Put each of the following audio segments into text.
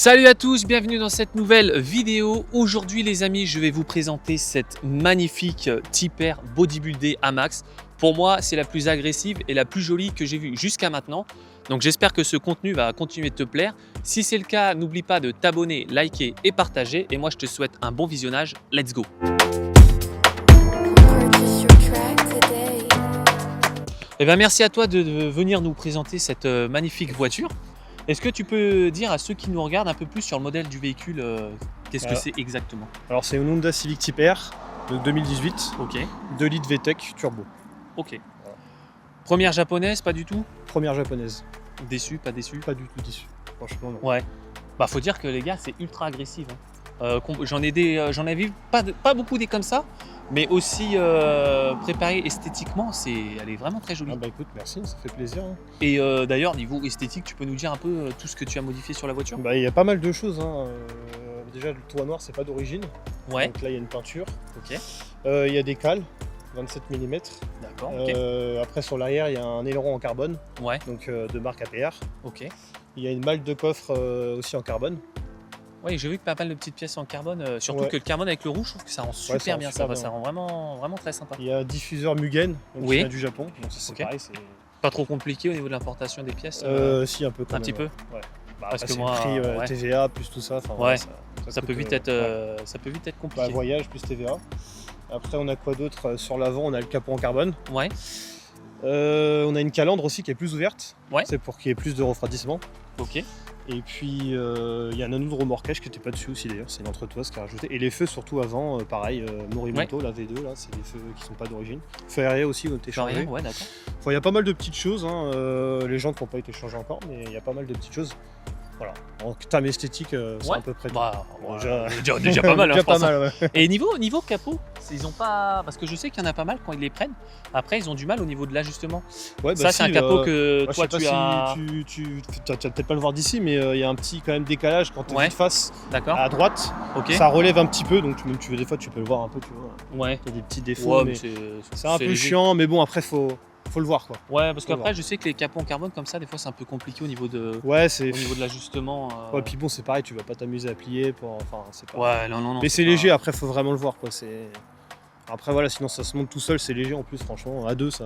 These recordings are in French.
Salut à tous, bienvenue dans cette nouvelle vidéo. Aujourd'hui les amis, je vais vous présenter cette magnifique Tipper bodybuildée à max. Pour moi, c'est la plus agressive et la plus jolie que j'ai vue jusqu'à maintenant. Donc j'espère que ce contenu va continuer de te plaire. Si c'est le cas, n'oublie pas de t'abonner, liker et partager. Et moi, je te souhaite un bon visionnage. Let's go! Eh bien, merci à toi de venir nous présenter cette magnifique voiture. Est-ce que tu peux dire à ceux qui nous regardent un peu plus sur le modèle du véhicule, qu'est-ce que c'est exactement? Alors c'est une Honda Civic Type R de 2018, Ok, 2 litres VTEC turbo. ok. Première japonaise, pas du tout? Première japonaise, Déçu, pas déçu? pas du tout déçu, franchement non. Ouais. Bah faut dire que les gars, c'est ultra agressif. J'en ai vu pas beaucoup des comme ça, mais aussi préparée esthétiquement, elle est vraiment très jolie. Ah bah écoute, merci, ça fait plaisir. Hein. Et d'ailleurs, niveau esthétique, tu peux nous dire un peu tout ce que tu as modifié sur la voiture? Bah il y a pas mal de choses. Hein. Déjà le toit noir c'est pas d'origine, Ouais, donc là il y a une peinture. ok, Il y a des cales, 27 mm. d'accord, ok. Après sur l'arrière il y a un aileron en carbone, Ouais, donc de marque APR. ok. Il y a une malle de coffre aussi en carbone. Oui, j'ai vu que pas mal de petites pièces en carbone, surtout Ouais. que le carbone avec le rouge, je trouve que ça rend super ça rend bien, super bien. ça rend vraiment très sympa. Il y a un diffuseur Mugen, donc Oui. qui vient du Japon, donc ça, c'est Ok. pareil. C'est... Pas trop compliqué au niveau de l'importation des pièces. Si un peu quand un même, petit peu. Ouais. Bah, Parce après, que c'est moi, le prix ouais. TVA plus tout ça. Enfin, Ouais. voilà, Ça peut coûte, vite être, ouais. ça peut vite être Bah, compliqué. voyage plus TVA. Après, on a quoi d'autre? Sur l'avant, on a le capot en carbone. Ouais, On a une calandre aussi qui est plus ouverte. Ouais. C'est pour qu'il y ait plus de refroidissement. ok. Et puis, il y a un anneau de remorquage qui n'était pas dessus aussi d'ailleurs. C'est une entretoise qui a rajouté. Et les feux surtout avant, pareil, Morimoto, la V2, là, c'est des feux qui sont pas d'origine. Feux aériens aussi ont été Genre changés. rien, ouais, d'accord. Enfin, il y a pas mal de petites choses. Hein. Les jantes n'ont pas été changées encore, mais il y a pas mal de petites choses. Voilà. En termes esthétiques, c'est Ouais. à peu près tout. Bah, Bon, déjà pas mal, hein, déjà je pas pense, hein. mal, ouais. Et niveau capot, ils ont pas. Parce que je sais qu'il y en a pas mal quand ils les prennent. Après, ils ont du mal au niveau de l'ajustement. Ouais, Ça, bah c'est si, un capot que moi, toi je sais tu pas as. si tu vas peut-être pas le voir d'ici, mais il y a un petit quand même décalage quand tu es Ouais. de face D'accord. à droite. Ok. Ça relève un petit peu, donc même des fois tu peux le voir un peu, tu vois. Ouais. Il y a des petits défauts, Ouais, mais mais c'est un peu léger. chiant, mais bon après faut le voir quoi. Ouais, parce Faut qu'après, voir. je sais que les capots en carbone comme ça, des fois, c'est un peu compliqué au niveau de l'ajustement. Ouais, puis bon c'est pareil, tu vas pas t'amuser à plier enfin c'est pas. Ouais, non. Mais c'est léger, après faut vraiment le voir quoi. Après voilà, sinon ça se monte tout seul, c'est léger en plus franchement. À deux ça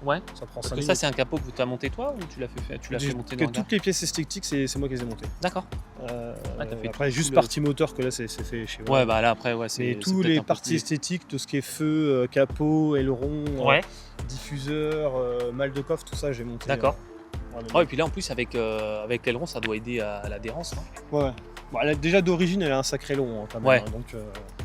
Ouais. prend Parce 5 que ça, c'est un capot que tu as monté toi ou tu l'as fait monter dans le Toutes les pièces esthétiques, c'est moi qui les ai montées. D'accord. t'as fait Après, tout juste le- partie moteur que là, c'est fait chez Ouais, bah là, après, ouais, c'est. Mais c'est tous peut-être les un peu parties plus- esthétiques, tout ce qui est feu, capot, aileron, Ouais, diffuseur, malle de coffre, tout ça, j'ai monté. d'accord. Vraiment. Oh, et puis là, en plus, avec l'aileron, ça doit aider à l'adhérence. Hein. Ouais. Bon, déjà d'origine, elle a un sacré long hein, quand même. Ouais. hein, donc,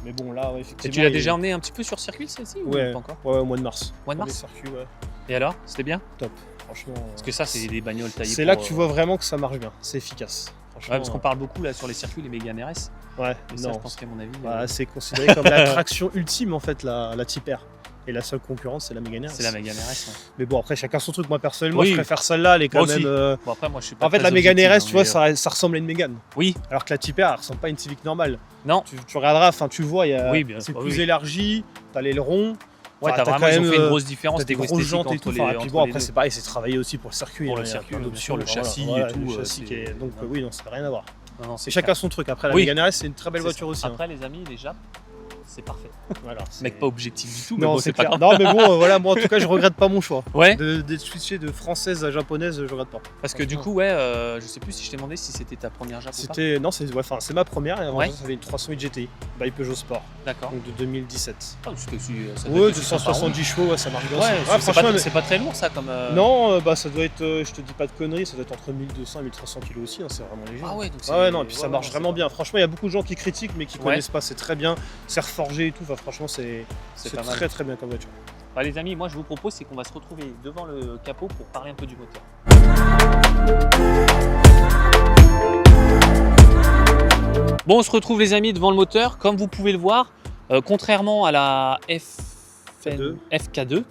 mais bon, là, ouais, Et effectivement. tu l'as il- déjà emmené un petit peu sur circuit, celle-ci ou Ouais. pas encore? Ouais, au mois de mars. Mois de Premier mars. circuit, ouais. Et alors, c'était bien? Top. Franchement. Parce que ça, c'est des bagnoles taillées. C'est là pour, que tu vois vraiment que ça marche bien. C'est efficace. Franchement. Ouais, parce qu'on parle beaucoup là sur les circuits, les Mégane RS. Ouais, Et ça, non. je pense qu'à mon avis. Bah, c'est considéré comme la traction ultime en fait, la Type R. Et la seule concurrence, c'est la Mégane RS. c'est la Mégane RS. Ouais. Mais bon, après, chacun son truc. Moi, personnellement, Oui. je préfère celle-là. Elle est quand Moi aussi. même. Bon, après, moi, je suis pas. En fait, très la Mégane objectif, RS, tu vois, mais, ça ressemble à une Mégane. Oui, Alors que la Type R, elle ressemble pas à une Civic normale. non. Tu regarderas, enfin, tu le vois, Oui, bien c'est sûr, plus oui. élargi. T'as l'aileron. Ouais, Enfin, t'as t'as vraiment, quand ils ont même, fait une grosse différence T'as des niveau grosses esthétique jantes et tout. entre Enfin, les. et puis entre bon, les après, deux. c'est pareil, c'est travaillé aussi pour le circuit. Pour hein, le il y a circuit, plein bien d'options, sûr, le voilà, châssis voilà, et tout, Le châssis qui est. Donc, c'est- oui, non, ça n'a rien à voir. Non, non, C'est c'est chacun clair. son truc. Après, la Oui. Mégane RS, c'est une très belle C'est voiture ça. aussi. hein. Après, les amis, les Japs, c'est parfait. Voilà, Mec, pas objectif du tout, mais Non, bon, c'est pas clair. grave. Non, mais bon, voilà, moi en tout cas, je regrette pas mon choix. Ouais. De switcher de française à japonaise, je regrette pas. Parce que du coup, ouais, je sais plus si je t'ai demandé si c'était ta première Jap ou pas. Non, c'est ma première et avant Ouais. ça, ça avait une 308 GTI by Peugeot Sport, D'accord. donc de 2017. Ah, c'était aussi. Ça doit Ouais, être aussi sympa, 270 chevaux, ouais, ça marche bien. Ouais, aussi. c'est franchement, pas, mais- c'est pas très lourd ça comme. Non, bah ça doit être, je te dis pas de conneries, ça doit être entre 1200 et 1300 kg aussi, hein, c'est vraiment léger. Ah ouais, donc c'est. Ah ouais, non, et puis ça ouais, marche ouais, vraiment c'est bien. Franchement, il y a beaucoup de gens qui critiquent, mais qui Ouais. connaissent pas, c'est très bien. C'est reforgé et tout, enfin, franchement, c'est pas mal. très très bien comme voiture. Bah, les amis, moi je vous propose c'est qu'on va se retrouver devant le capot pour parler un peu du moteur. Bon, on se retrouve les amis devant le moteur. Comme vous pouvez le voir, contrairement à la K2. FK2, K2, ouais.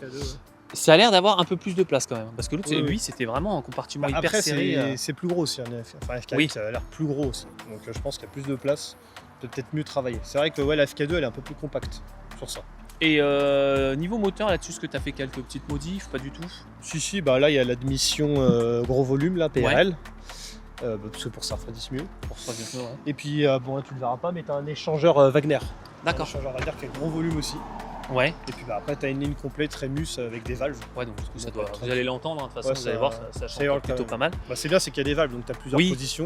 ça a l'air d'avoir un peu plus de place quand même. Parce que l'autre, Oui, oui. lui, c'était vraiment un compartiment hyper Après, serré. c'est plus gros aussi, enfin FK8, Oui. ça a l'air plus gros aussi. Donc je pense qu'il y a plus de place, peut-être mieux travailler. C'est vrai que ouais, la FK2, elle est un peu plus compacte sur ça. Et niveau moteur là-dessus, est-ce que tu as fait quelques petites modifs? Pas du tout. Si, bah là, il y a l'admission gros volume, là, PRL. parce que pour que ça refroidisse mieux. Pour ça, bien sûr, ouais. Et puis, bon là tu le verras pas, mais tu as un échangeur Wagner. D'accord. Un échangeur Wagner qui a gros volume aussi. Ouais. Et puis après tu as une ligne complète Remus avec des valves. Ouais, donc du coup, ça Donc, doit... vous allez l'entendre, hein, de toute façon, ouais, vous allez voir, ça chante plutôt pas mal. Bah, c'est bien, c'est qu'il y a des valves, donc tu as plusieurs positions.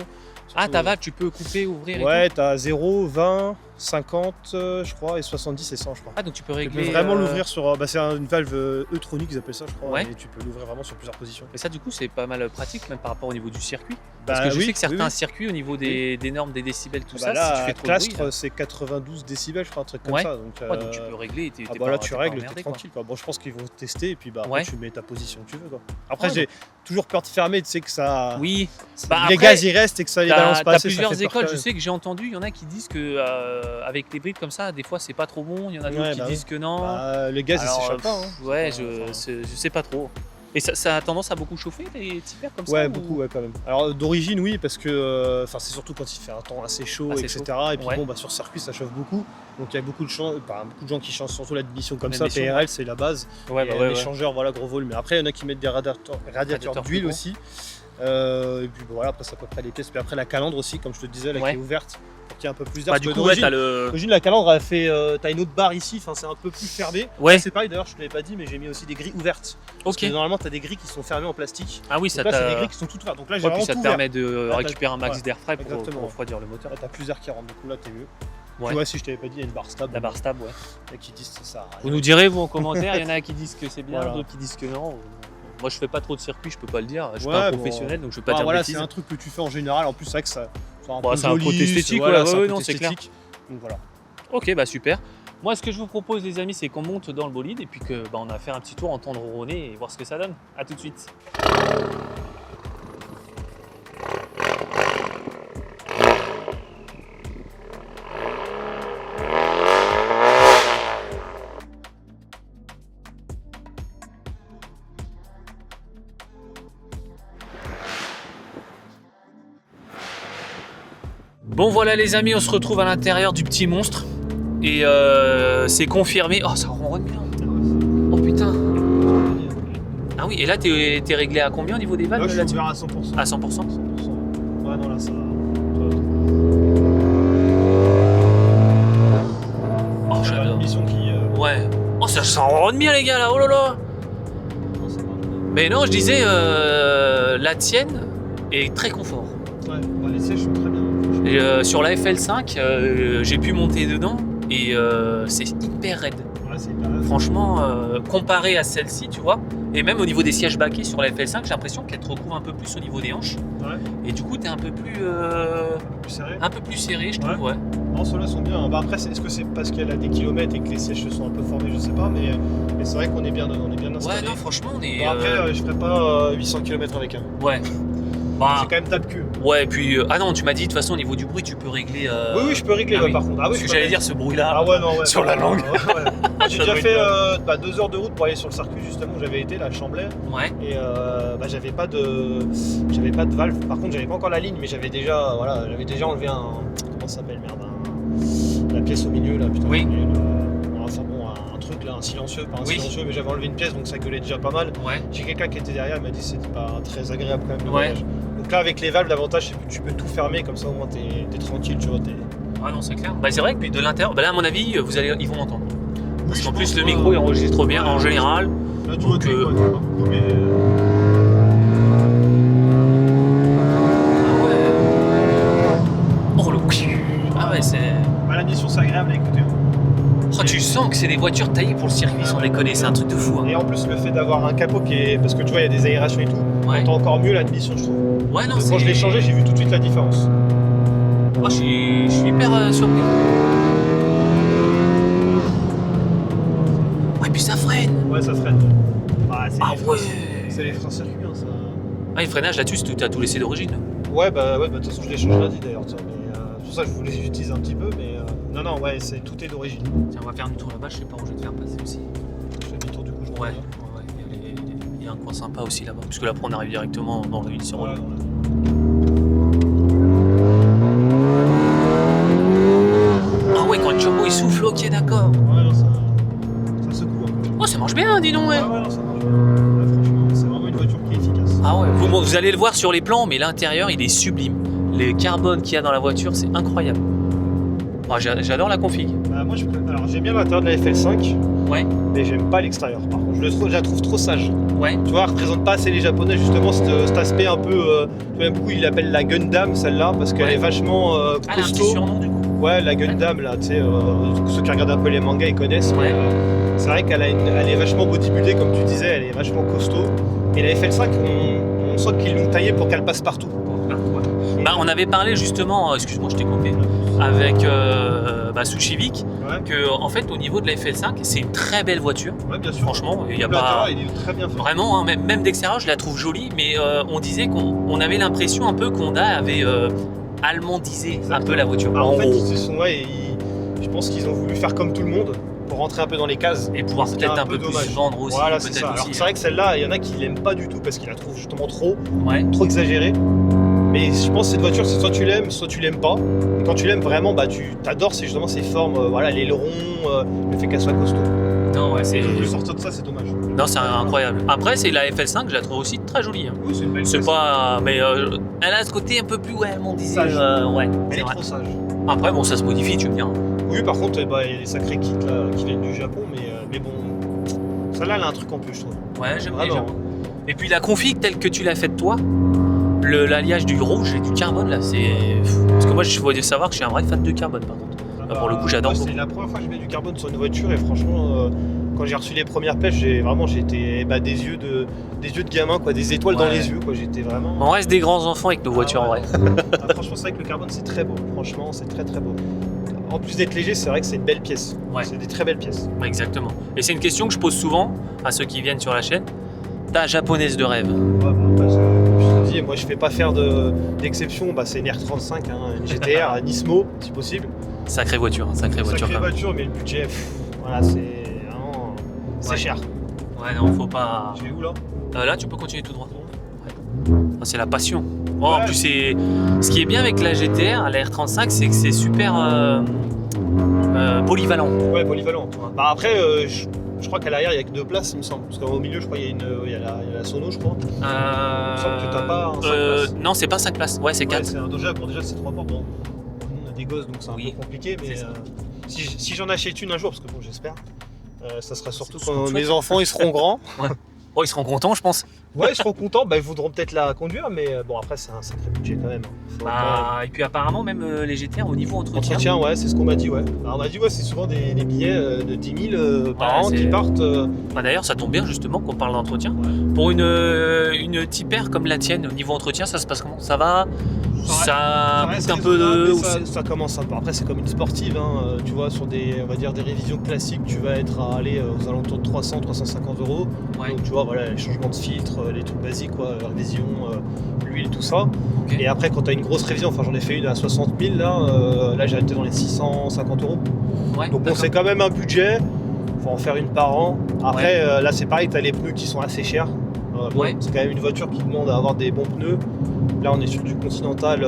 Ah, Surtout, ta valve, tu peux couper, ouvrir et ouais, tout. tu as 0, 20, 50, je crois, et 70 et 100, je crois. Ah, donc tu peux Tu régler. peux vraiment l'ouvrir sur. Bah, c'est une valve eutronique, ils appellent ça, je crois. Ouais. Et tu peux l'ouvrir vraiment sur plusieurs positions. Et ça, du coup, c'est pas mal pratique, même par rapport au niveau du circuit. Bah, Parce que je oui, sais que certains oui. circuits, au niveau des normes, des décibels, tout ça, là, si tu fais trop de bruit. Clastres, c'est 92 décibels, je crois, un truc comme Ouais. ça. Donc, Ouais, donc tu peux régler et t'es bah là, tu pas règles, emmerdé, t'es quoi. tranquille, quoi. Bon, je pense qu'ils vont tester, et puis bah, Ouais. après, tu mets ta position que tu veux, quoi. Après, Ouais, j'ai toujours peur de fermer, tu sais que ça. Oui. ça- Bah, les après, gaz, ils restent et que ça les balance pas T'as assez. ça plusieurs fait peur écoles, quand je même. sais que j'ai entendu, il y en a qui disent que avec les brides comme ça, des fois c'est pas trop bon, il y en a d'autres Ouais, qui bah disent que non. Bah, les gaz, ils Alors, s'échappent pas. Hein. Ouais, C'est pas- enfin, je sais pas trop. Et ça a tendance à beaucoup chauffer les tipers comme ça Ouais, ou- beaucoup, ouais, quand même. Alors d'origine, oui, parce que c'est surtout quand il fait un temps assez chaud, Assez etc. chaud. Et puis Ouais. bon, bah, sur circuit, ça chauffe beaucoup. Donc il y a beaucoup de gens qui changent surtout l'admission comme ça. L'admission, PRL, c'est la base. Ouais, Et bah un ouais, ouais. échangeur, voilà, gros volume. Mais après, il y en a qui mettent des radiateurs plus d'huile gros. aussi. Et puis voilà, après, c'est à peu près les pièces. Puis après, la calandre aussi, comme je te disais, là, Ouais. qui est ouverte pour qu'il y ait un peu plus d'air. Bah, Parce du que coup, ouais, d'origine- t'as le. d'origine, la calandre, elle fait. T'as une autre barre ici, enfin, c'est un peu plus fermé. Ouais, C'est pareil, d'ailleurs, je te l'avais pas dit, mais j'ai mis aussi des grilles ouvertes. Parce ok. que normalement, t'as des grilles qui sont fermées en plastique. Ah oui, ça Donc là, c'est des t'a. grilles qui sont toutes ouvertes. Donc là, j'ai Ouais, puis vraiment ça tout te ouvert. permet de Là, t'as- récupérer un max ouais, d'air frais pour exactement. refroidir le moteur. Là, t'as plus d'air qui rentre, du coup là t'es mieux. Ouais. Tu vois, si je t'avais pas dit, il y a une barre stable. La barre stable, ouais. Et qui disent que ça sert à rien. Vous nous direz, vous, en commentaire, il y en a qui disent que c'est bien, Voilà. d'autres qui disent que non. Moi, je fais pas trop de circuits, je peux pas le dire. Je suis Ouais, pas un bon. professionnel, donc je peux pas Bah, dire voilà, bêtises. c'est un truc que tu fais en général. En plus, c'est vrai que ça un Bon, peu c'est un joli, côté esthétique, voilà, ouais, c'est un ouais, côté non, c'est clair. esthétique. Donc voilà. Ok, bah super. Moi, ce que je vous propose, les amis, c'est qu'on monte dans le bolide et puis que bah, on a fait un petit tour, entendre ronronner et voir ce que ça donne. À tout de suite. Bon voilà les amis, on se retrouve à l'intérieur du petit monstre et c'est confirmé. Oh, ça ronronne bien. Oh putain. Ah oui, et là t'es réglé à combien au niveau des valves Là, je suis là-dessus? ouvert à 100%. À 100%. Ouais, non, là, ça. Oh, J'ai j'adore. une mission qui. Ouais. Oh, ça ronronne bien les gars là, oh là là. Non, ça va. Mais non, je disais, la tienne est très confort. Ouais, bah, les sièges sont très bien. Et, sur la FL5, j'ai pu monter dedans et c'est hyper raide. Ouais, c'est hyper bien. Franchement, comparé à celle-ci, tu vois, et même au niveau des sièges baquets sur la FL5, j'ai l'impression qu'elle te recouvre un peu plus au niveau des hanches. Ouais, Et du coup, t'es un peu plus serré. serré, je trouve, ouais. Non, ceux-là sont bien. Bah, après, est-ce que c'est parce qu'elle a des kilomètres et que les sièges sont un peu formés, je sais pas, mais c'est vrai qu'on est bien dedans, on est bien Ouais, installé. non, franchement, on est. Bon, après, je ferai pas 800 km avec un. Ouais. Bah, C'est quand même tape-cul. ouais, et puis. Ah non, tu m'as dit, de toute façon, au niveau du bruit, tu peux régler. Oui, oui, je peux régler, ah ouais, oui. par contre. Ah, oui, Parce je que peux j'allais régler. dire ce bruit-là. Ah ouais, non, ouais. Sur la langue. Ouais, ouais. J'ai Ça déjà doit fait être 2 heures de route pour aller sur le circuit, justement, où j'avais été, là, à Chamblet. Ouais. Et j'avais pas de valve. Par contre, j'avais pas encore la ligne, mais j'avais déjà enlevé comment ça s'appelle, merde, la pièce au milieu, là, putain. Oui. Enfin bon, un truc là, un silencieux, pas un Oui. silencieux, mais j'avais enlevé une pièce, donc ça gueulait déjà pas mal. Ouais. J'ai quelqu'un qui était derrière, il m'a dit que c'était pas très agréable quand même le Ouais. voyage. Donc là, avec les valves, l'avantage c'est que tu peux tout fermer, comme ça au moins t'es tranquille, tu vois. Ouais, non, c'est clair. Bah, c'est vrai que puis de l'intérieur, bah là, à mon avis, ils vont m'entendre. Parce Oui, qu'en je plus, pense, le micro, il enregistre bien en ouais. général. Là, tu Donc, vois, t'es pas beaucoup, mais. Ah ouais. Oh le ah ouais, c'est. Bah, la mission c'est agréable à écouter. Oh, tu sens que c'est des voitures taillées pour le circuit, sans déconner, c'est un truc de fou. Hein. Et en plus, le fait d'avoir un capot qui est. Parce que tu vois, il y a des aérations et tout, on Ouais. entend encore mieux l'admission, je trouve. Ouais, non, Quand c'est. je l'ai changé, j'ai vu tout de suite la différence. Oh, je suis hyper surpris. Ouais, puis ça freine. Ouais, ça freine. Bah, c'est Ah les ouais. freins- c'est les freins circuit, hein, ça. Ah, le freinage là-dessus, t'as tout laissé d'origine. Ouais, bah, de toute façon, je l'ai changé lundi d'ailleurs, tiens, mais c'est pour ça que je voulais les utiliser un petit peu, mais non, ouais, tout est d'origine. Tiens, on va faire un tour là-bas, je sais pas où je vais te faire passer aussi. Je fais demi-tour du coup, je Ouais, reviens. il y a un coin sympa aussi là-bas. Parce que là, après, on arrive directement dans le lycée Renault. Ouais, voilà. Ah ouais, quand le turbo il souffle, ok, d'accord. Ouais, non, ça secoue un peu. Oh, ça marche bien, dis donc, ouais. Ouais, non, ça marche bien. Là, franchement, c'est vraiment une voiture qui est efficace. Ah ouais, Vous allez le voir sur les plans, mais l'intérieur, il est sublime. Les carbones qu'il y a dans la voiture, c'est incroyable. Oh, j'adore la config. Moi, alors j'aime bien l'intérieur de la FL5, Ouais, mais j'aime pas l'extérieur. Par contre, je la trouve trop sage. ouais. Tu vois, elle représente pas assez les Japonais, justement, cet aspect un peu. Tu vois, beaucoup, ils l'appellent la Gundam, celle-là, parce qu'elle est vachement Ah, elle a un petit costaud. surnom du coup. Ouais, la Gundam, là, tu sais, ceux qui regardent un peu les mangas, ils connaissent. Ouais. Mais, c'est vrai qu'elle elle est vachement bodybuildée, comme tu disais, elle est vachement costaud. Et la FL5, on sent qu'ils l'ont taillée pour qu'elle passe partout. Bah, on avait parlé justement, excuse-moi, je t'ai coupé, avec Sushivik, Ouais, que en fait au niveau de la FL5, c'est une très belle voiture. ouais, bien sûr. Franchement, il y a Le pas intérieur, il est très bien fait. vraiment, hein, même d'extérieur, je la trouve jolie, mais on disait qu'on avait l'impression un peu qu'on avait allemandisé un peu la voiture. Alors, en fait, gros. ils se sont, je pense qu'ils ont voulu faire comme tout le monde pour rentrer un peu dans les cases. Et pouvoir C'est peut-être un peu dommage. plus vendre aussi. Voilà, c'est peut-être ça. Alors, aussi, c'est vrai que celle-là, il y en a qui l'aiment pas du tout parce qu'ils la trouvent justement trop exagérée. Mais je pense que cette voiture, c'est soit tu l'aimes, soit tu l'aimes pas. Et quand tu l'aimes vraiment, bah tu t'adores, c'est justement ses formes, voilà, l'aileron, le fait qu'elle soit costaud. Non, ouais, c'est Et de sortir de ça, c'est dommage. non, c'est incroyable. Après, c'est la FL5, je la trouve aussi très jolie. Hein. Oui, c'est une belle C'est classe. pas, mais elle a ce côté un peu plus, ouais, on disait, Sage. ouais, Elle c'est est vrai. trop sage. Après, bon, ça se modifie, tu me diras. Oui, par contre, il y a des sacrés kits là, qui viennent du Japon, mais bon, celle-là, elle a un truc en plus, je trouve. Ouais, j'aime bien. Vraiment. Et puis la config telle que tu l'as faite toi, l'alliage du rouge et du carbone là, c'est. Parce que moi, je voulais savoir que je suis un vrai fan de carbone par contre. Pour le coup, j'adore moi, beaucoup. c'est la première fois que je mets du carbone sur une voiture et franchement, quand j'ai reçu les premières pêches, j'étais des yeux de gamin, quoi, des étoiles dans Ouais. les yeux, quoi. J'étais vraiment. On reste des grands enfants avec nos voitures en vrai. Franchement, c'est vrai que le carbone c'est très beau. Franchement, c'est très très beau. En plus d'être léger, c'est vrai que c'est une belle pièce. Ouais. C'est des très belles pièces. Ouais, exactement. Et c'est une question que je pose souvent à ceux qui viennent sur la chaîne. Ta japonaise de rêve. Ouais, après, comme je te dis, moi je fais pas faire d'exception. C'est une R35, hein, une GTR, un Nismo, si possible. Sacrée voiture, hein, sacrée voiture. Sacrée quand même. voiture, mais le budget, voilà, c'est vraiment. C'est Ouais. cher. Ouais, non, faut pas. Je vais où là? Là, tu peux continuer tout droit. Ouais. Ah, c'est la passion. Oh, en Ouais. plus, c'est. Ce qui est bien avec la GTR, la R35, c'est que c'est super polyvalent. Ouais, polyvalent. Après, je crois qu'à l'arrière il y a que 2 places, il me semble. Parce qu'au milieu, je crois il y a la sono, je crois. Il me semble que t'as pas un 5 places. Non, c'est pas 5 places. Ouais, c'est 4. Ouais, c'est un déjà c'est 3 portes. Bon, on a des gosses donc c'est un Oui, peu compliqué, mais c'est ça. si j'en achète une un jour, parce que bon, j'espère, ça sera surtout C'est quand chouette. mes enfants ils seront grands. Oh, ils seront contents, je pense. Ouais, ils seront contents, ils voudront peut-être la conduire, mais bon, après, c'est un sacré budget quand même. Faut Et puis apparemment, même les GTR au niveau entretien. Entretien, ouais, c'est ce qu'on m'a dit, ouais. Alors, on m'a dit, ouais, c'est souvent des billets de 10 000 par an c'est- qui partent. D'ailleurs, ça tombe bien justement qu'on parle d'entretien. Ouais. Pour une Tipper comme la tienne, au niveau entretien, ça se passe comment? Ça va? Ça reste coûte un peu de. raisonnable, ou mais ça commence un peu. Après, c'est comme une sportive, hein. Tu vois, sur on va dire des révisions classiques, tu vas être à aller aux alentours de 300-350 €. Ouais. Donc, tu vois, voilà, les changements de filtre, les trucs basiques, quoi, révision, l'huile, tout ça. Ok. Et après, quand tu as une grosse révision, enfin, j'en ai fait une à 60 000, là j'ai été dans les 650 €. Ouais, Donc, bon, d'accord. c'est quand même un budget. Faut en faire une par an. Après, là, c'est pareil, tu as les pneus qui sont assez chers. Bon, Ouais. C'est quand même une voiture qui demande à avoir des bons pneus. Là, on est sur du Continental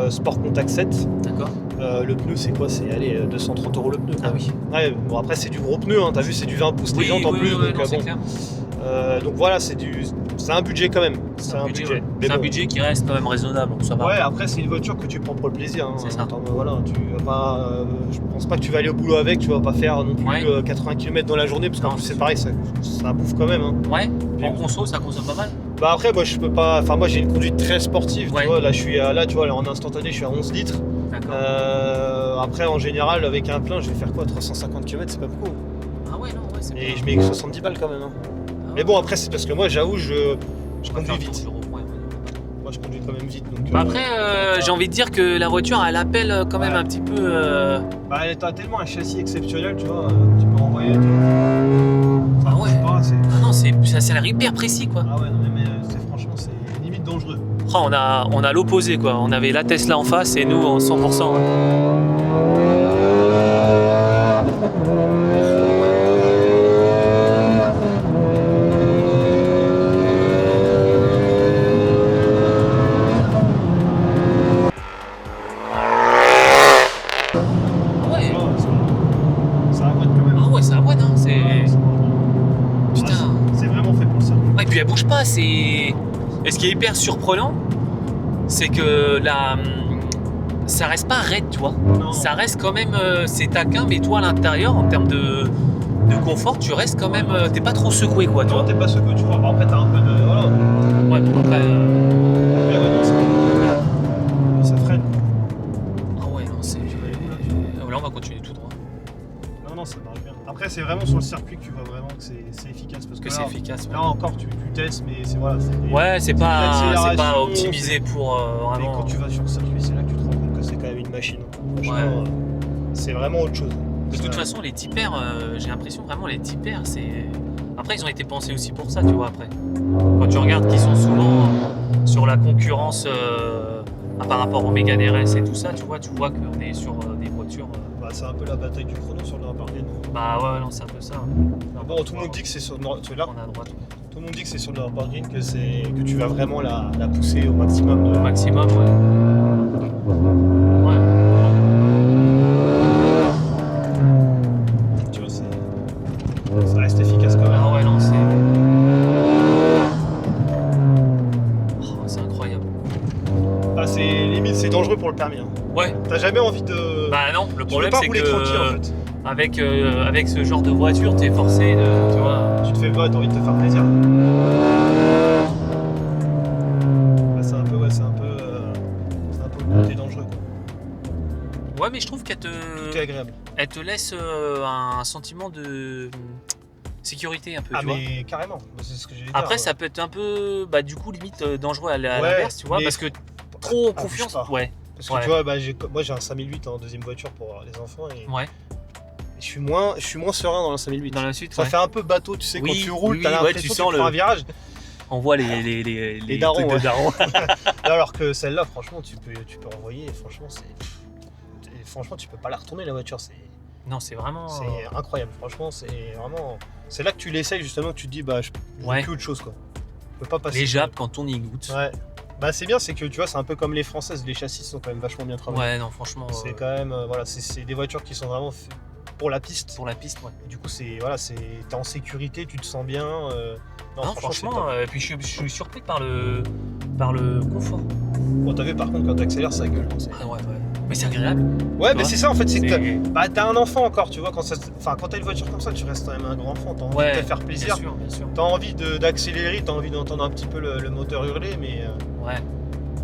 Sport Contact 7. D'accord. Le pneu, c'est quoi? C'est 230 € le pneu. Quoi. Ah oui. Ouais, bon, après, c'est du gros pneu. Hein. T'as vu, c'est du 20 pouces les jantes en plus. non, donc, c'est bon. clair. Donc voilà, c'est un budget quand même. C'est un budget. ouais. Mais C'est un bon. budget qui reste quand même raisonnable, donc ça va. Ouais, après, c'est une voiture que tu prends pour le plaisir. Hein. C'est ça. Voilà, tu vas pas, je pense pas que tu vas aller au boulot avec. Tu vas pas faire non plus Ouais. 80 km dans la journée. Parce qu'en Non, plus, c'est c'est pareil, ça bouffe quand même. Hein. Ouais. Puis- En conso, ça consomme pas mal. Après, moi, je peux pas. Enfin, moi, j'ai une conduite très sportive. Ouais. Tu vois, là, tu vois, là, en instantané, je suis à 11 litres. D'accord. Après, en général, avec un plein, je vais faire quoi? 350 km, c'est pas beaucoup. Ah ouais, non, ouais, c'est Et pas- je mets 70 balles quand même. Hein. Ah Mais bon, après, c'est parce que moi, j'avoue, je on va conduis faire le vite. tour du rond-point, ouais. Moi, je conduis quand même vite. Donc, Après, j'ai envie de dire que la voiture, elle appelle quand même Ouais. un petit peu. elle a tellement un châssis exceptionnel, tu vois. Tu peux renvoyer. Ah ouais. Pas, Ah non, ça a l'air hyper précis, quoi. Ah ouais, non, mais franchement, c'est limite dangereux. Oh, on a l'opposé, quoi. On avait la Tesla en face et nous en 100%. Ah ouais, Ça avoine quand même. ah ouais, ça avoine, hein. C'est. Putain. C'est vraiment fait pour ça. Ouais, et puis elle bouge pas, c'est. Et ce qui est hyper surprenant, c'est que ça reste pas raide, tu vois. Non. Ça reste quand même, c'est taquin, mais toi à l'intérieur, en termes de confort, tu restes quand même, t'es pas trop secoué, quoi, tu Non, vois. t'es pas secoué, tu vois. Bon, après, t'as un peu de. Voilà. Ouais, bon, après. Mais ouais, non, ça freine. Ah ouais, non, c'est. Là, on va continuer tout droit. Non, ça marche bien. Après, c'est vraiment sur le circuit que tu vois vraiment que c'est efficace. Parce que C'est là, efficace. là encore, tu testes, mais c'est voilà. Ouais, c'est pas l'accélération, optimisé pour Mais vraiment. quand tu vas sur le circuit, c'est là que tu te rends compte que c'est quand même une machine. Franchement, Ouais. C'est vraiment autre chose. De toute façon, les tipers, j'ai l'impression vraiment les tipers, c'est. Après, ils ont été pensés aussi pour ça, tu vois. Après, quand tu regardes qu'ils sont souvent sur la concurrence par rapport au Mégane RS et tout ça, tu vois qu'on est sur des voitures. Bah, c'est un peu la bataille du chrono sur le Nürburgring. Bah ouais, non, c'est un peu ça. Bon, tout le monde dit que c'est sur celui-là. On est à droite. Tout le monde dit que c'est sur le Nürburgring que tu vas vraiment la pousser au maximum. Au maximum, ouais. Ouais. Tu vois, ça reste efficace quand même. Ah ouais, non, c'est. Oh, c'est incroyable. Bah, c'est dangereux pour le permis. Hein. Ouais. T'as jamais envie de. Bah non, le Tu peux problème pas c'est rouler que tranquille en fait. avec ce genre de voiture, t'es forcé de, tu vois. Tu te fais pas, t'as envie de te faire plaisir. Bah, c'est un peu le côté dangereux quoi. Ouais, mais je trouve qu'elle Tout est te, agréable. elle te laisse un sentiment de sécurité un peu, Ah tu vois. mais carrément, c'est ce que j'ai dit. Après, ça peut être un peu, bah du coup, limite dangereux à Ouais, l'inverse, tu vois, mais parce que trop abuse confiance. pas. Ouais, Parce que Ouais. tu vois, bah, moi j'ai un 5008 en deuxième voiture pour les enfants et ouais. je suis moins serein dans la 5008. Dans la suite, Ça ouais. fait un peu bateau, tu sais, Oui, quand tu roules, oui, t'as ouais, l'impression tu que sens tu prends le- un virage. On voit les darons, trucs de ouais. darons. Alors que celle-là, franchement, tu peux envoyer. Franchement, tu peux pas la retourner la voiture. Non, c'est vraiment. C'est incroyable. Franchement, c'est là que tu l'essayes justement, que tu te dis, bah, je Ouais. plus autre chose quoi. Je peux pas passer. Les Japs quand on y goûte. Ouais. Bah, c'est bien, c'est que tu vois, c'est un peu comme les françaises. Les châssis sont quand même vachement bien travaillés. Ouais, non, franchement. C'est quand même, voilà, c'est des voitures qui sont vraiment faites pour la piste. Pour la piste, ouais. Et du coup, t'es en sécurité, tu te sens bien. Non, c'est franchement, top. puis je suis surpris par le confort. Bon, t'as vu par contre quand t'accélères, ça gueule. Ah ouais. Mais c'est agréable. Ouais, Tu mais vois, c'est ça en fait, c'est que c'est- t'as un enfant encore, tu vois, quand t'as une voiture comme ça, tu restes quand même un grand enfant, t'as envie Ouais, de te faire Bien plaisir, sûr, bien sûr. t'as envie d'accélérer, t'as envie d'entendre un petit peu le moteur hurler, mais Ouais.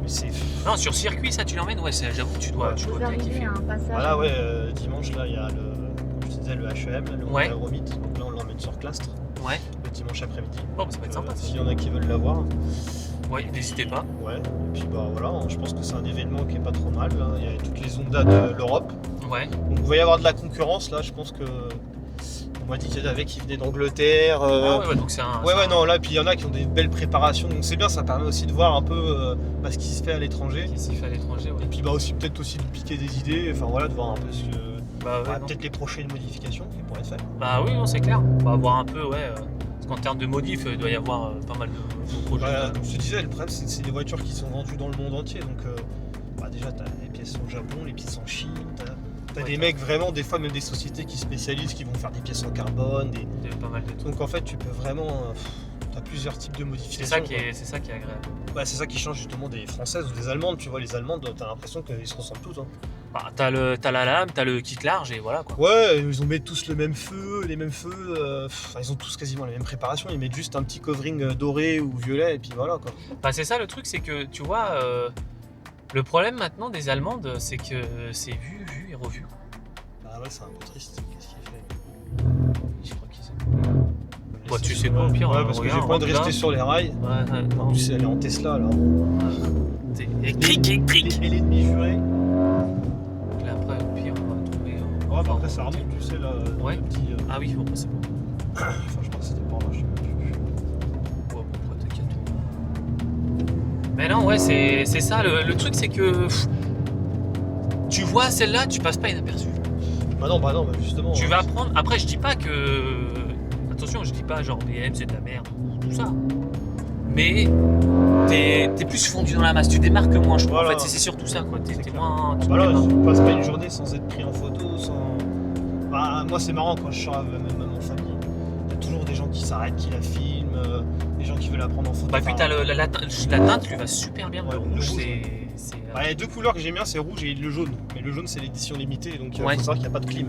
c'est. Non, sur circuit, ça, tu l'emmènes, ouais, j'avoue que tu dois Vous bien arrivez kiffer. à un passage. Voilà, ouais, dimanche là, il y a comme je te disais, le HEM, là, le Ouais. Euromit, donc là on l'emmène sur Clastres, Ouais. le dimanche après-midi. Bon, ça va être sympa. Ça. S'il y en a qui veulent l'avoir, Ouais, n'hésitez pas. ouais, et puis bah voilà, hein, je pense que c'est un événement qui est pas trop mal, là. Il y a toutes les Honda de l'Europe. Ouais. Donc il va y avoir de la concurrence là, je pense que. On m'a dit qu'il y en avait qui venaient d'Angleterre. Ah ouais, donc c'est un. Ouais, non, là, puis il y en a qui ont des belles préparations, donc c'est bien, ça permet aussi de voir un peu ce qui se fait à l'étranger. Qui s'y fait à l'étranger, ouais. Et puis bah aussi peut-être aussi de piquer des idées, enfin voilà, de voir un peu ce que. Bah ouais, non. peut-être les prochaines modifications qui pourraient être faites. Bah oui, non, c'est clair. On va voir un peu, ouais. Parce qu'en termes de modifs, il doit y avoir pas mal de projets. Comme je te disais, le problème c'est des voitures qui sont vendues dans le monde entier, donc déjà t'as les pièces au Japon, les pièces en Chine, t'as des mecs vraiment, des fois même des sociétés qui spécialisent, qui vont faire des pièces en carbone, Il y a pas mal de trucs. donc en fait tu peux vraiment. T'as plusieurs types de C'est modifications. ça, quoi. c'est ça qui est agréable. Ouais, c'est ça qui change justement des françaises ou des allemandes, tu vois, les allemandes, t'as l'impression qu'ils se ressemblent tous. Hein. Bah, t'as la lame, t'as le kit large et voilà quoi. Ouais, ils ont mis tous les mêmes feux, ils ont tous quasiment les mêmes préparations, ils mettent juste un petit covering doré ou violet et puis voilà quoi. Bah, c'est ça le truc, c'est que tu vois, le problème maintenant des Allemandes, c'est que c'est vu et revu. Bah ouais, c'est un peu triste, qu'est-ce qu'il fait. Je crois qu'ils Bah, tu sais quoi, au pire, ouais, parce que j'ai regarde, pas envie de rentre rester là. sur les rails. Ouais, En non. plus, elle est en Tesla là. Et cric. Et l'ennemi juré. Donc là, après, au pire, on va trouver. Ouais, bah après ça remonte, tu sais là. Ouais. Le petit. Ah oui, bon, bah, c'est bon. Enfin, je crois que c'était par là, je sais même plus. Ouais, bon, après, t'inquiète. Mais non, ouais, c'est ça. Le truc, c'est que tu vois celle-là, tu passes pas inaperçu. Bah non, bah justement. Tu vas prendre. Après, je dis pas que. Attention, je dis pas genre BM, c'est de la merde, tout ça. Mais t'es plus fondu dans la masse, tu démarques moins, je trouve. Voilà. En fait, c'est surtout ça, quoi. T'es clair. moins. Tu te Voilà, démarques. je passe pas une journée sans être pris en photo, sans. Bah, moi, c'est marrant quand je sors avec même en famille. Il y a toujours des gens qui s'arrêtent, qui la filment. les gens qui veulent la prendre en photo. Bah, puis t'as la teinte lui va super bien. Ouais, Le le rouge, rouge, c'est. Bah, les deux couleurs que j'aime bien, c'est rouge et le jaune. Mais le jaune, c'est l'édition limitée, donc il Ouais. faut savoir qu'il n'y a pas de clim.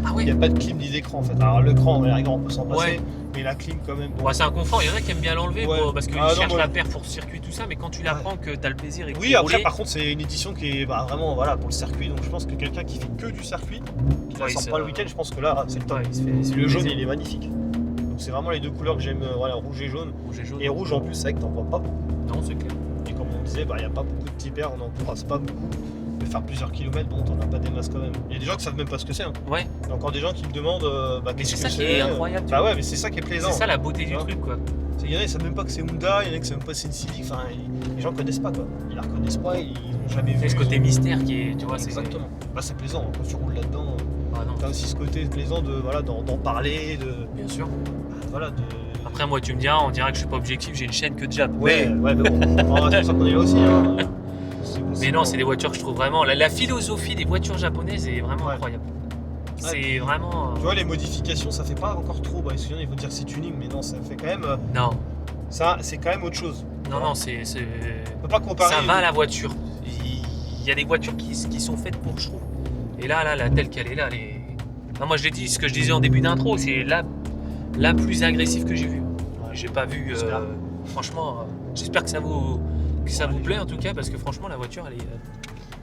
Ah Il oui. n'y a pas de clim ni d'écran en fait. Alors l'écran, on peut s'en passer, Ouais. mais la clim quand même. Bon. Ouais, c'est un confort. Il y en a qui aiment bien l'enlever Ouais. parce qu'ils Ah, non, cherchent moi- la paire pour le circuit, tout ça. Mais quand tu la Ouais. prends, que t'as le plaisir et que Oui, tu après roules, par contre, c'est une édition qui est vraiment voilà, pour le circuit, donc je pense que quelqu'un qui fait que du circuit, qui ne Ouais, sort c'est pas le vrai. week-end, je pense que là, c'est le top. ouais, il se fait Le jaune, plaisir. il est magnifique. Donc c'est vraiment les deux couleurs que j'aime, voilà, rouge et jaune. Rouge et jaune. Et rouge en plus, c'est vrai que t'en vois pas. Non, c'est clair. Et comme on disait, il n'y a pas beaucoup de tipers, on n'en croise pas beaucoup. Mais faire plusieurs kilomètres, bon, t'en as pas des masses quand même. Il y a des gens qui savent même pas ce que c'est. Hein. Ouais. Il y a encore des gens qui me demandent Mais qu'est-ce c'est que ça qui est incroyable. tu Bah vois. ouais, mais c'est ça qui est plaisant. C'est ça la beauté du Ouais. truc, quoi. Il y en a qui savent même pas que c'est Honda, il y en a qui savent même pas que c'est une Civic. Enfin, les gens connaissent pas quoi. Ils la reconnaissent pas, ils n'ont jamais vu. Et ce côté mystère qui est, tu vois, c'est. Exactement. Bah c'est plaisant, hein, quand tu roules là-dedans. Ah non, T'as aussi ce côté plaisant de voilà d'en parler, bien sûr. voilà de. Après, moi, tu me diras, on dirait que je suis pas objectif, j'ai une chaîne que de Jap. Ouais, mais bon, c'est pour ça qu'on est là aussi. Hein. Mais non, c'est des voitures que je trouve vraiment. La philosophie des voitures japonaises est vraiment Ouais. incroyable. C'est puis, vraiment. Tu vois, les modifications, ça fait pas encore trop. Bah, excusez-moi, ils vont dire c'est tuning, mais non, ça fait quand même. Non, Ça, c'est quand même autre chose. non, c'est. On peut pas comparer. Ça va à la voiture. Il y a des voitures qui sont faites pour, je trouve. Et là, telle qu'elle est là, elle est. Non, moi, je l'ai dit, ce que je disais en début d'intro, c'est la plus agressive que j'ai vue. J'ai pas vu. J'espère. Franchement, j'espère que ça vous plaît en tout cas, parce que franchement, la voiture,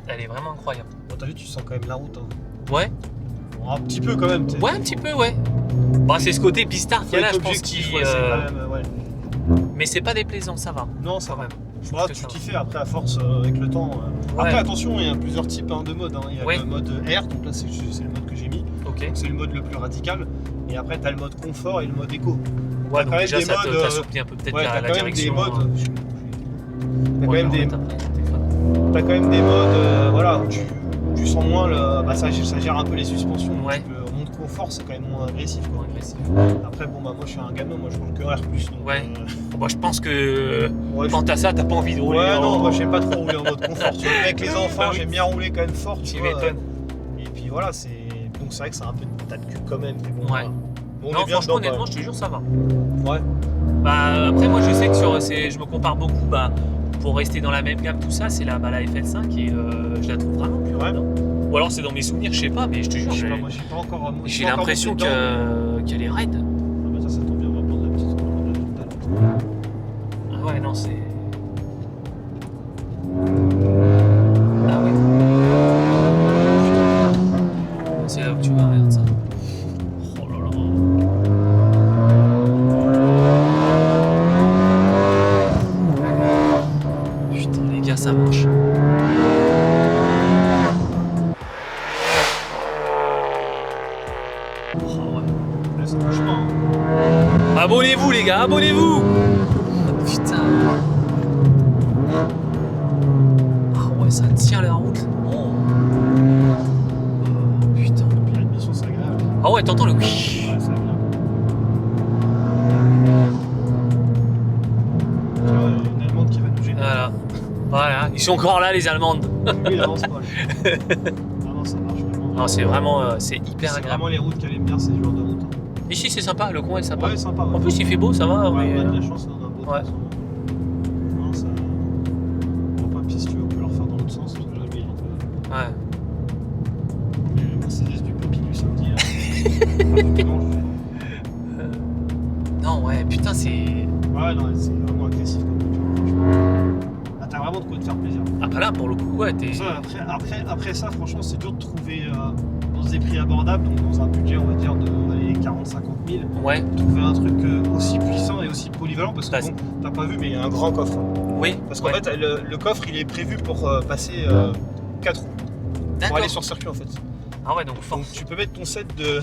elle est vraiment incroyable. Bon, t'as vu, tu sens quand même la route. Hein. Ouais, Bon, un petit peu quand même. ouais, un petit peu, ouais. Bah, c'est ce côté pistard qu'il y a là, je pense objectif, qu'il. ouais, c'est quand même, ouais. Mais c'est pas déplaisant, ça va. Non, ça Quand va. même. Je Voilà, pense que tu ça t'y fais après à force avec le temps. Ouais. Après, attention, il y a plusieurs types de modes. Hein. Il y a Ouais. le mode R, donc là, c'est le mode que j'ai mis. va. Ok. C'est le mode le plus radical. Et après, t'as le mode confort et le mode éco. Ouais, donc quand même déjà, des ça modes, t'assouplit un peu peut-être Ouais, la t'as quand même direction. des modes. hein. T'as quand Ouais, même en des. fait, après, ton téléphone. T'as quand même des modes voilà, où tu sens moins le. Bah, ça gère un peu les suspensions. donc Ouais. En mode confort, c'est quand même moins agressif. Quoi. Moins agressif. Après, bon, bah, moi je suis un gamin, moi je roule que R. Donc, Ouais. Bon, je pense que ouais, quand t'as ça, t'as pas envie de rouler. ouais, non, en- moi j'aime pas trop rouler en mode confort. Tu vois, avec les enfants, Bah oui. j'aime bien rouler quand même fort. Tu vois, m'étonnes. Et puis voilà, c'est. Donc c'est vrai que c'est un peu de tas de cul quand même. Mais bon, Ouais. voilà. Bon, on Non, est bien franchement, dedans, honnêtement, je te jure, ça va. Ouais. Bah, après, moi, je sais que je me compare beaucoup. Bah, pour rester dans la même gamme, tout ça, c'est la FL5 et je la trouve vraiment plus Ouais. raide. Ou alors c'est dans mes souvenirs, je sais pas, mais je te jure, Je sais pas, moi j'ai pas encore. moi, je suis j'ai pas encore l'impression monté dedans. qu'elle est raide. Ah, bah, ça tombe bien, on va prendre la petite. On va prendre la tout à l'heure. Ah ouais, non, c'est. Ah ouais. C'est là où tu vas, regarde ça. Oh là là. Putain, les gars, ça marche. Oh ouais. Là, ça bouge pas. Hein. Abonnez-vous les gars, abonnez-vous. Putain. Ah ouais, ça tient la route. Oh. Putain. Puis la mission, c'est agréable. Ah ouais, t'entends le... Ouais, c'est agréable. Tu vois, il y a une Allemande qui va nous gêner. Voilà. Voilà, ils sont encore là les Allemandes. Lui, il avance pas. Lui. Ah non, ça marche vraiment. Non, c'est vraiment, c'est hyper C'est agréable. vraiment les routes qu'elle aime bien, c'est du genre de route. Hein. Ici c'est sympa, le coin est sympa. Ouais, sympa. Ouais. En plus il fait beau, ça va. ouais, mais, on a de la chance, on a un beau temps. ouais. en ce moment. Non, ça. On va pas, puis si tu veux, on peut le refaire dans l'autre sens, parce que là, lui, il est un peu. Ouais. Le Mercedes du papy du samedi, là. Non, je fais. Non, ouais, putain, c'est. Ouais, non, c'est vraiment agressif comme voiture, franchement. Là, t'as vraiment de quoi te faire plaisir. Ah bah là pour le coup, ouais, t'es. Ça, après ça, franchement, c'est dur de trouver dans des prix abordables, donc dans un budget, on va dire, de 40-50 000, Ouais, trouver un truc aussi puissant et aussi polyvalent, parce que Bah, bon, t'as pas vu, mais il y a un grand coffre. oui. Parce qu'en ouais. fait, le coffre, il est prévu pour passer 4 roues, pour D'accord. aller sur circuit en fait. Ah ouais, donc fort. Donc tu peux mettre ton set de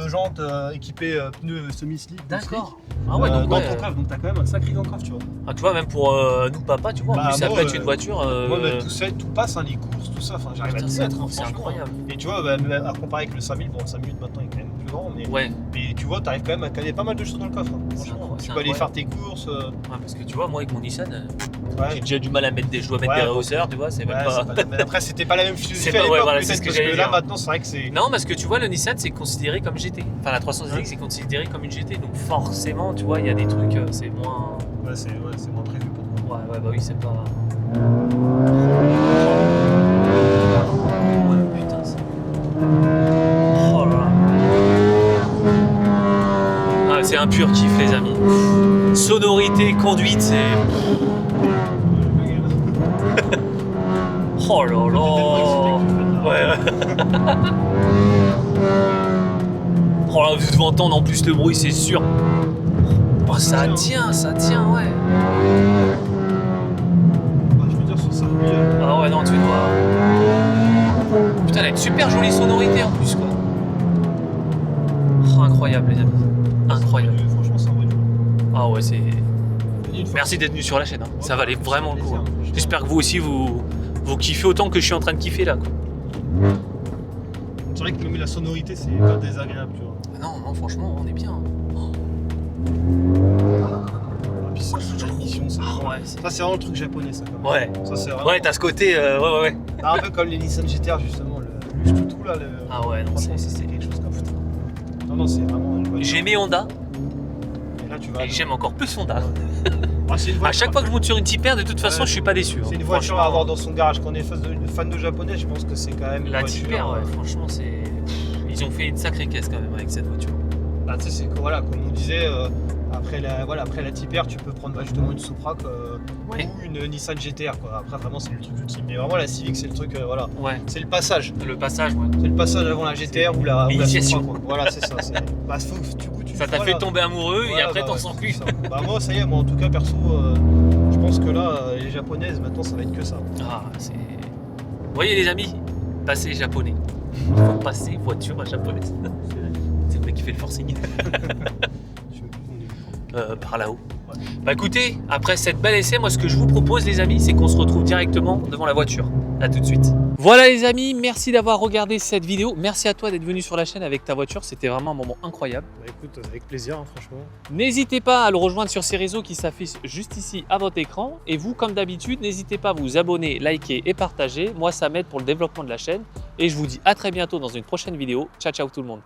jantes équipées pneus semi-slip. D'accord. Ah ouais, donc dans ouais. ton coffre, donc t'as quand même un sacré grand coffre, tu vois. Ah, tu vois, même pour nous papa, tu vois, en Bah, plus ça moi, peut être une voiture. Moi, même tout set, tout passe, hein, les courses, tout ça, enfin j'arrive à Putain, tout mettre, hein, c'est franchement. incroyable. Et tu vois, bah, à comparer avec le 5000, bon, le 5000 maintenant il est quand même grand, mais, Ouais. mais tu vois, t'arrives quand même à caler pas mal de choses dans le coffre. Hein, franchement, tu peux aller faire tes courses. Ouais, parce que tu vois, moi avec mon Nissan, Ouais. j'ai déjà du mal à mettre des, je dois mettre Ouais, des rehausseurs, tu vois, c'est même Ouais, pas. mais après, c'était pas la même philosophie C'est à pas- ouais, l'époque, voilà, peut-être, c'est ce que parce j'allais que là, dire. maintenant, c'est vrai que c'est. Non, parce que tu vois, le Nissan c'est considéré comme GT. Enfin, la 300 Ouais. c'est considéré comme une GT, donc forcément, tu vois, il y a des trucs, c'est moins. Ouais, c'est moins prévu pour toi. Ouais, bah oui, c'est pas. Ouais, putain, ça. Oh là là. Ah, c'est un pur kiff, les amis. Sonorité, conduite, c'est. Oh là là. Ouais, ouais. Oh là, vous devez entendre en plus le bruit, c'est sûr. Oh, ça tient, ouais. Je veux dire, sur ça, oui. Ah ouais, non, tu dois. Putain, elle a une super jolie sonorité en plus, quoi. Oh, incroyable, les amis. Incroyable. Franchement, ça envoie du lourd. Ah ouais, c'est. Une fois Merci d'être venu sur la chaîne, hein. Ouais, Ça valait vraiment le coup. Hein. plaisir. J'espère que vous aussi, vous kiffez autant que je suis en train de kiffer là, quoi. C'est vrai que même la sonorité, c'est pas désagréable, tu vois. Ah non, non, franchement, on est bien. Et puis ça, c'est une mission, ça. Ah ouais, c'est. Ça, c'est vraiment le truc japonais, ça. Quand même. Ouais. Ça, c'est vraiment. Ouais, t'as ce côté. Ouais. Un peu comme les Nissan GTR, justement. Le tout là. Ah ouais, non, Franchement, ça, c'est quelque chose comme putain. Non, c'est vraiment une voiture. J'ai aimé Honda Et là, tu vas. et j'aime encore plus Honda. Ah, c'est une À voiture. chaque fois que je monte sur une Type R, de toute façon, Ouais. je suis pas déçu. C'est hein. une voiture Franchement, à avoir dans son garage. Quand on est fan de japonais, je pense que c'est quand même une La voiture. Type R, ouais, franchement, c'est. Ils ont fait une sacrée caisse quand même avec cette voiture. Bah, tu sais, c'est que voilà, comme on disait, après la Type R, tu peux prendre justement une Supra Ouais. ou une Nissan GTR. Quoi. Après, vraiment, c'est le truc ultime. Mais vraiment, la Civic, c'est le truc, voilà. Ouais. C'est le passage. Le passage, ouais. C'est le passage avant la GTR ou la L'initiation. Supra. Quoi. Voilà, c'est ça. Bah, du coup, Ça t'a fait tomber amoureux et après t'en sens plus. Bah, moi, ça y est, moi, en tout cas, perso, je pense que là, les japonaises, maintenant, ça va être que ça. Ah, c'est. Vous voyez, les amis, passez japonais. Il faut passer voiture à japonaise. C'est le mec qui fait le forcing. Par là-haut. Ouais. Bah écoutez, après cette belle essai, moi ce que je vous propose les amis, c'est qu'on se retrouve directement devant la voiture. À tout de suite. Voilà les amis, merci d'avoir regardé cette vidéo. Merci à toi d'être venu sur la chaîne avec ta voiture, c'était vraiment un moment incroyable. Bah, écoute, avec plaisir, hein, franchement. N'hésitez pas à le rejoindre sur ses réseaux qui s'affichent juste ici à votre écran. Et vous, comme d'habitude, n'hésitez pas à vous abonner, liker et partager. Moi, ça m'aide pour le développement de la chaîne. Et je vous dis à très bientôt dans une prochaine vidéo. Ciao, ciao tout le monde.